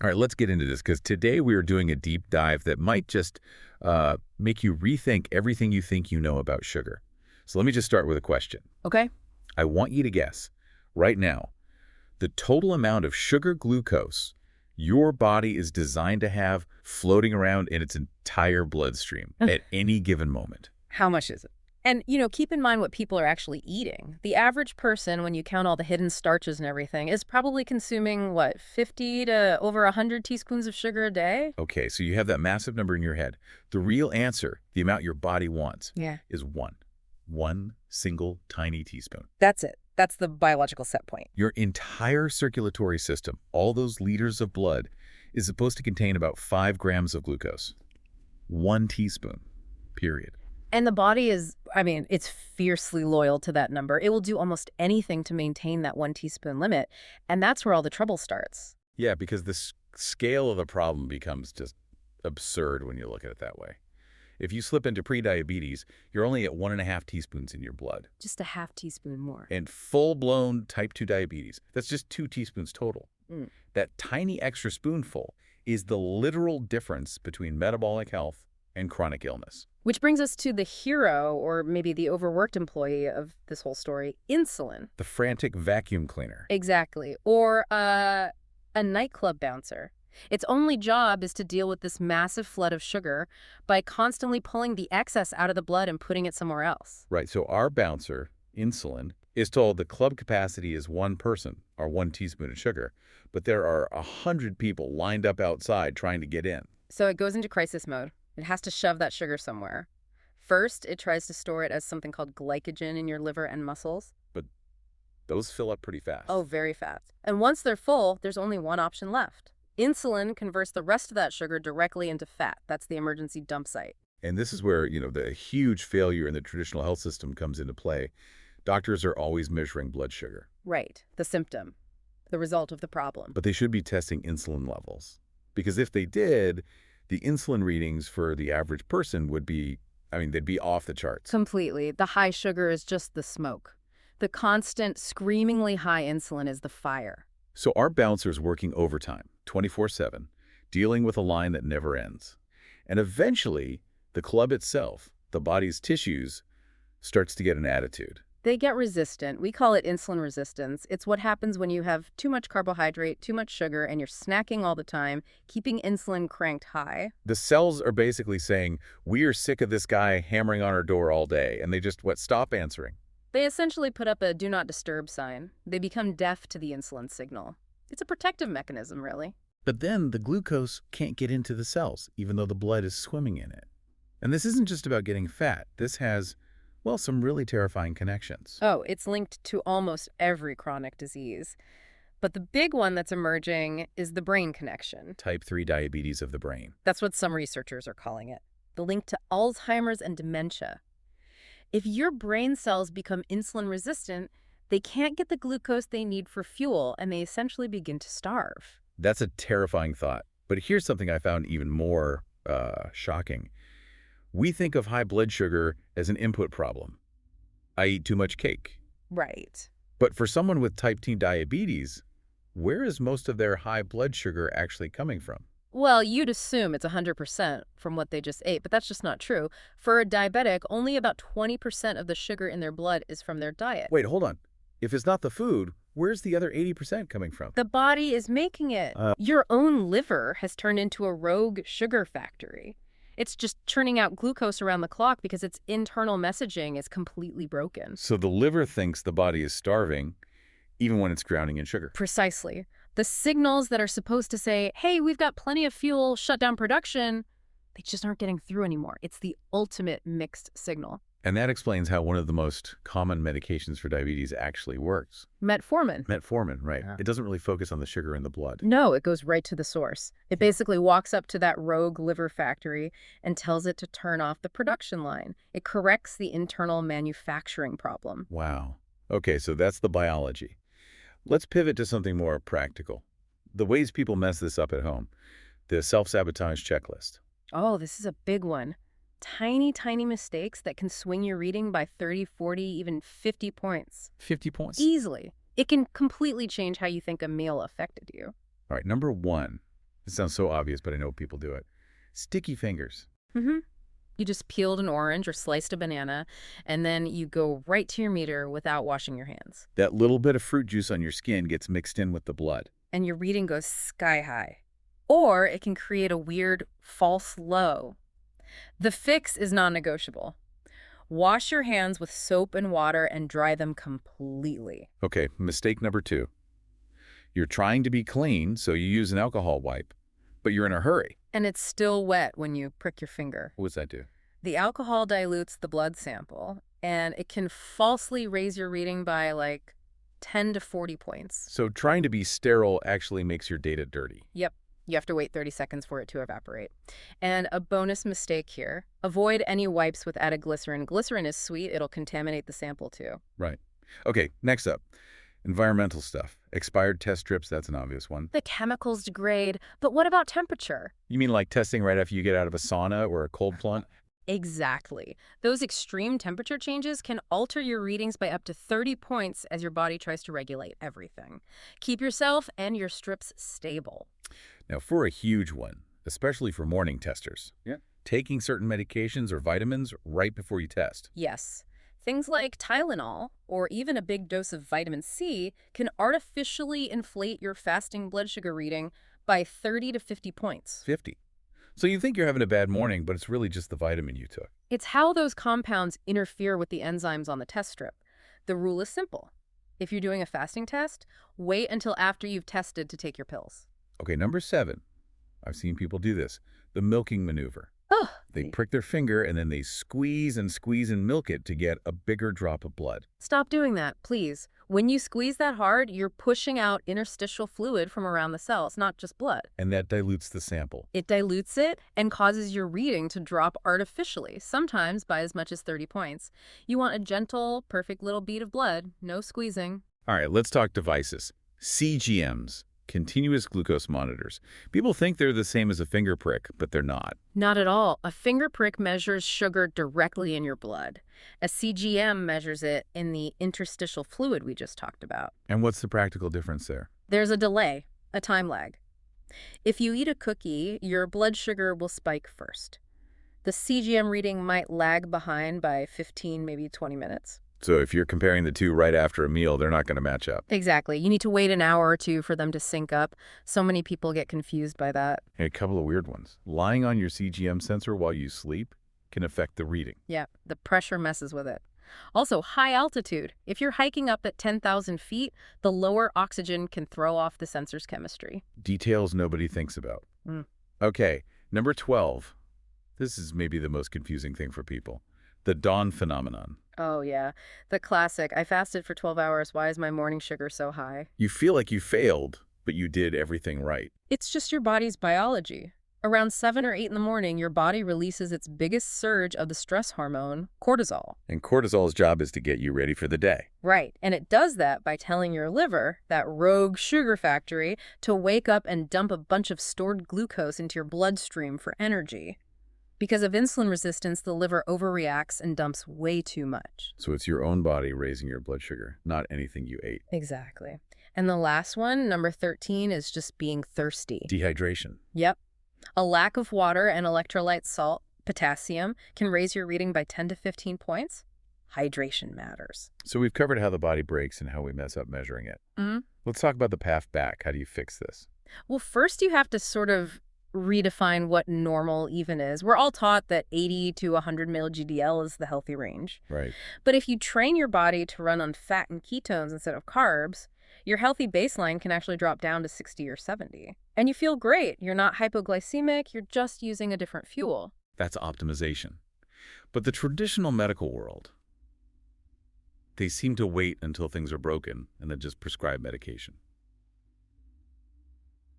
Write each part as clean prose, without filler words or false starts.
All right, let's get into this because today we are doing a deep dive that might just make you rethink everything you think you know about sugar. So let me just start with a question. Okay. I want you to guess right now the total amount of sugar glucose your body is designed to have floating around in its entire bloodstream at any given moment. How much is it? And, keep in mind what people are actually eating. The average person, when you count all the hidden starches and everything, is probably consuming, 50 to over 100 teaspoons of sugar a day? Okay, so you have that massive number in your head. The real answer, the amount your body wants, Yeah. is one. One single tiny teaspoon. That's it. That's the biological set point. Your entire circulatory system, all those liters of blood, is supposed to contain about 5 grams of glucose. 1 teaspoon, period. And the body is, it's fiercely loyal to that number. It will do almost anything to maintain that 1 teaspoon limit. And that's where all the trouble starts. Yeah, because the scale of the problem becomes just absurd when you look at it that way. If you slip into prediabetes, you're only at 1.5 teaspoons in your blood. Just a half teaspoon more. And full-blown type 2 diabetes, that's just 2 teaspoons total. Mm. That tiny extra spoonful is the literal difference between metabolic health and chronic illness. Which brings us to the hero, or maybe the overworked employee of this whole story, insulin. The frantic vacuum cleaner. Exactly. Or a nightclub bouncer. Its only job is to deal with this massive flood of sugar by constantly pulling the excess out of the blood and putting it somewhere else. Right, so our bouncer, insulin, is told the club capacity is 1 person, or 1 teaspoon of sugar, but there are 100 people lined up outside trying to get in. So it goes into crisis mode. It has to shove that sugar somewhere. First, it tries to store it as something called glycogen in your liver and muscles. But those fill up pretty fast. Oh, very fast. And once they're full, there's only one option left. Insulin converts the rest of that sugar directly into fat. That's the emergency dump site. And this is where, the huge failure in the traditional health system comes into play. Doctors are always measuring blood sugar. Right. The symptom. The result of the problem. But they should be testing insulin levels. Because if they did, the insulin readings for the average person would be, they'd be off the charts. Completely. The high sugar is just the smoke. The constant, screamingly high insulin is the fire. So our bouncer's working overtime, 24/7, dealing with a line that never ends. And eventually, the club itself, the body's tissues, starts to get an attitude. They get resistant. We call it insulin resistance. It's what happens when you have too much carbohydrate, too much sugar, and you're snacking all the time, keeping insulin cranked high. The cells are basically saying, we are sick of this guy hammering on our door all day, and they just, stop answering. They essentially put up a do not disturb sign. They become deaf to the insulin signal. It's a protective mechanism, really. But then the glucose can't get into the cells, even though the blood is swimming in it. And this isn't just about getting fat. This has, some really terrifying connections. Oh, it's linked to almost every chronic disease. But the big one that's emerging is the brain connection. Type 3 diabetes of the brain. That's what some researchers are calling it. The link to Alzheimer's and dementia. If your brain cells become insulin resistant, they can't get the glucose they need for fuel, and they essentially begin to starve. That's a terrifying thought. But here's something I found even more shocking. We think of high blood sugar as an input problem. I eat too much cake. Right. But for someone with type 2 diabetes, where is most of their high blood sugar actually coming from? Well, you'd assume it's 100% from what they just ate, but that's just not true. For a diabetic, only about 20% of the sugar in their blood is from their diet. Wait, hold on. If it's not the food, where's the other 80% coming from? The body is making it. Your own liver has turned into a rogue sugar factory. It's just churning out glucose around the clock because its internal messaging is completely broken. So the liver thinks the body is starving, even when it's drowning in sugar. Precisely. The signals that are supposed to say, hey, we've got plenty of fuel, shut down production, they just aren't getting through anymore. It's the ultimate mixed signal. And that explains how one of the most common medications for diabetes actually works. Metformin. Metformin, right. Yeah. It doesn't really focus on the sugar in the blood. No, it goes right to the source. It basically walks up to that rogue liver factory and tells it to turn off the production line. It corrects the internal manufacturing problem. Wow. Okay, so that's the biology. Let's pivot to something more practical. The ways people mess this up at home. The self-sabotage checklist. Oh, this is a big one. Tiny, tiny mistakes that can swing your reading by 30, 40, even 50 points. 50 points? Easily. It can completely change how you think a meal affected you. All right, number 1, It sounds so obvious, but I know people do it. Sticky fingers. Mm-hmm. You just peeled an orange or sliced a banana, and then you go right to your meter without washing your hands. That little bit of fruit juice on your skin gets mixed in with the blood. And your reading goes sky high. Or it can create a weird false low. The fix is non-negotiable. Wash your hands with soap and water and dry them completely. Okay, mistake number 2. You're trying to be clean, so you use an alcohol wipe, but you're in a hurry. And it's still wet when you prick your finger. What does that do? The alcohol dilutes the blood sample, and it can falsely raise your reading by like 10 to 40 points. So trying to be sterile actually makes your data dirty. Yep. You have to wait 30 seconds for it to evaporate. And a bonus mistake here, avoid any wipes with added glycerin. Glycerin is sweet. It'll contaminate the sample too. Right. Okay, next up. Environmental stuff. Expired test strips, that's an obvious one. The chemicals degrade, but what about temperature? You mean like testing right after you get out of a sauna or a cold plunge? Exactly. Those extreme temperature changes can alter your readings by up to 30 points as your body tries to regulate everything. Keep yourself and your strips stable. Now, for a huge one, especially for morning testers, taking certain medications or vitamins right before you test. Yes. Things like Tylenol or even a big dose of vitamin C can artificially inflate your fasting blood sugar reading by 30 to 50 points. 50. So you think you're having a bad morning, but it's really just the vitamin you took. It's how those compounds interfere with the enzymes on the test strip. The rule is simple. If you're doing a fasting test, wait until after you've tested to take your pills. Okay, number 7. I've seen people do this. The milking maneuver. Oh, They prick their finger and then they squeeze and milk it to get a bigger drop of blood. stop doing that, please. When you squeeze that hard, you're pushing out interstitial fluid from around the cells, not just blood. And that dilutes the sample. It dilutes it and causes your reading to drop artificially, sometimes by as much as 30 points. You want a gentle, perfect little bead of blood, no squeezing. All right, let's talk devices. CGMs, continuous glucose monitors. People think they're the same as a finger prick, but they're not. Not at all. A finger prick measures sugar directly in your blood. A CGM measures it in the interstitial fluid we just talked about. And what's the practical difference there? There's a delay, a time lag. If you eat a cookie, your blood sugar will spike first. The CGM reading might lag behind by 15, maybe 20 minutes. So if you're comparing the two right after a meal, they're not going to match up. Exactly. You need to wait an hour or two for them to sync up. So many people get confused by that. And a couple of weird ones. Lying on your CGM sensor while you sleep can affect the reading. Yeah, the pressure messes with it. Also, high altitude. If you're hiking up at 10,000 feet, the lower oxygen can throw off the sensor's chemistry. Details nobody thinks about. Mm. Okay, number 12. This is maybe the most confusing thing for people. The dawn phenomenon. Oh, yeah. The classic. I fasted for 12 hours. Why is my morning sugar so high? You feel like you failed, but you did everything right. It's just your body's biology. Around 7 or 8 in the morning, your body releases its biggest surge of the stress hormone, cortisol. And cortisol's job is to get you ready for the day. Right. And it does that by telling your liver, that rogue sugar factory, to wake up and dump a bunch of stored glucose into your bloodstream for energy. Because of insulin resistance, the liver overreacts and dumps way too much. So it's your own body raising your blood sugar, not anything you ate. Exactly. And the last one, number 13, is just being thirsty. Dehydration. Yep. A lack of water and electrolyte salt, potassium, can raise your reading by 10 to 15 points. Hydration matters. So we've covered how the body breaks and how we mess up measuring it. Mm-hmm. Let's talk about the path back. How do you fix this? Well, first you have to sort of redefine what normal even is. We're all taught that 80 to 100 mg/dL is the healthy range. Right. But if you train your body to run on fat and ketones instead of carbs, your healthy baseline can actually drop down to 60 or 70. And you feel great. You're not hypoglycemic. You're just using a different fuel. That's optimization. But the traditional medical world, they seem to wait until things are broken and then just prescribe medication.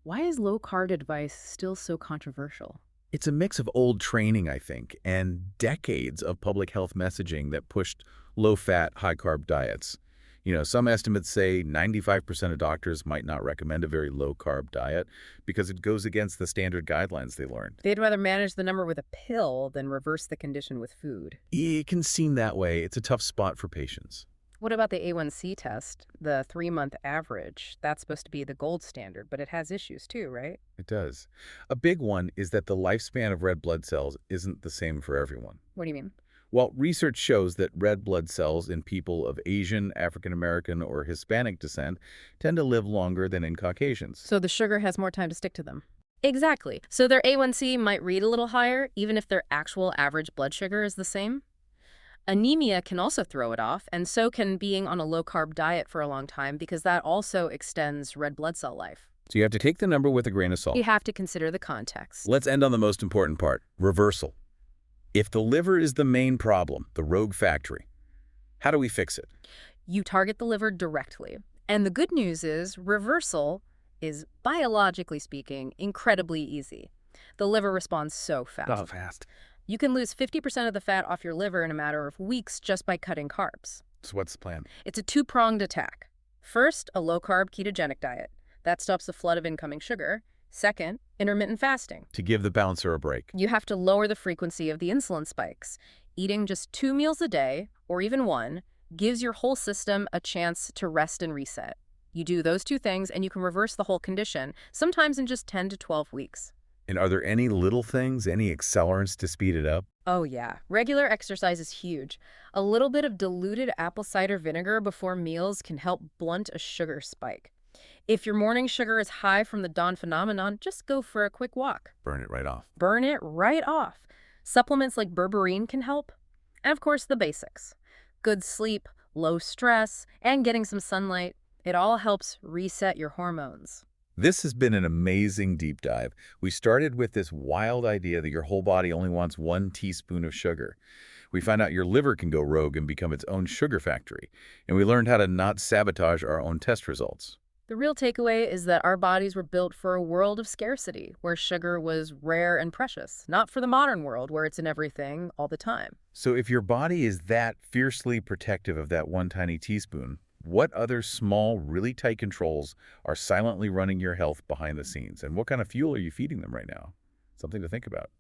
Why is low-carb advice still so controversial? It's a mix of old training, I think, and decades of public health messaging that pushed low-fat, high-carb diets. You know, some estimates say 95% of doctors might not recommend a very low-carb diet because it goes against the standard guidelines they learned. They'd rather manage the number with a pill than reverse the condition with food. It can seem that way. It's a tough spot for patients. What about the A1C test, the 3-month average? That's supposed to be the gold standard, but it has issues too, right? It does. A big one is that the lifespan of red blood cells isn't the same for everyone. What do you mean? Well, research shows that red blood cells in people of Asian, African American, or Hispanic descent tend to live longer than in Caucasians. So the sugar has more time to stick to them. Exactly. So their A1C might read a little higher, even if their actual average blood sugar is the same. Anemia can also throw it off, and so can being on a low-carb diet for a long time because that also extends red blood cell life. So you have to take the number with a grain of salt. You have to consider the context. Let's end on the most important part, reversal. If the liver is the main problem, the rogue factory, how do we fix it? You target the liver directly. And the good news is reversal is, biologically speaking, incredibly easy. The liver responds so fast. Oh, fast. You can lose 50% of the fat off your liver in a matter of weeks just by cutting carbs. So what's the plan? It's a two-pronged attack. First, a low-carb ketogenic diet. That stops the flood of incoming sugar. Second, intermittent fasting. To give the balancer a break. You have to lower the frequency of the insulin spikes. Eating just 2 meals a day, or even one, gives your whole system a chance to rest and reset. You do those two things and you can reverse the whole condition, sometimes in just 10 to 12 weeks. And are there any little things, any accelerants to speed it up? Oh yeah, regular exercise is huge. A little bit of diluted apple cider vinegar before meals can help blunt a sugar spike. If your morning sugar is high from the dawn phenomenon, just go for a quick walk. Burn it right off. Burn it right off. Supplements like berberine can help. And of course, the basics. Good sleep, low stress, and getting some sunlight. It all helps reset your hormones. This has been an amazing deep dive. We started with this wild idea that your whole body only wants 1 teaspoon of sugar. We found out your liver can go rogue and become its own sugar factory. And we learned how to not sabotage our own test results. The real takeaway is that our bodies were built for a world of scarcity, where sugar was rare and precious, not for the modern world where it's in everything all the time. So if your body is that fiercely protective of that 1 tiny teaspoon, what other small, really tight controls are silently running your health behind the scenes? And what kind of fuel are you feeding them right now? Something to think about.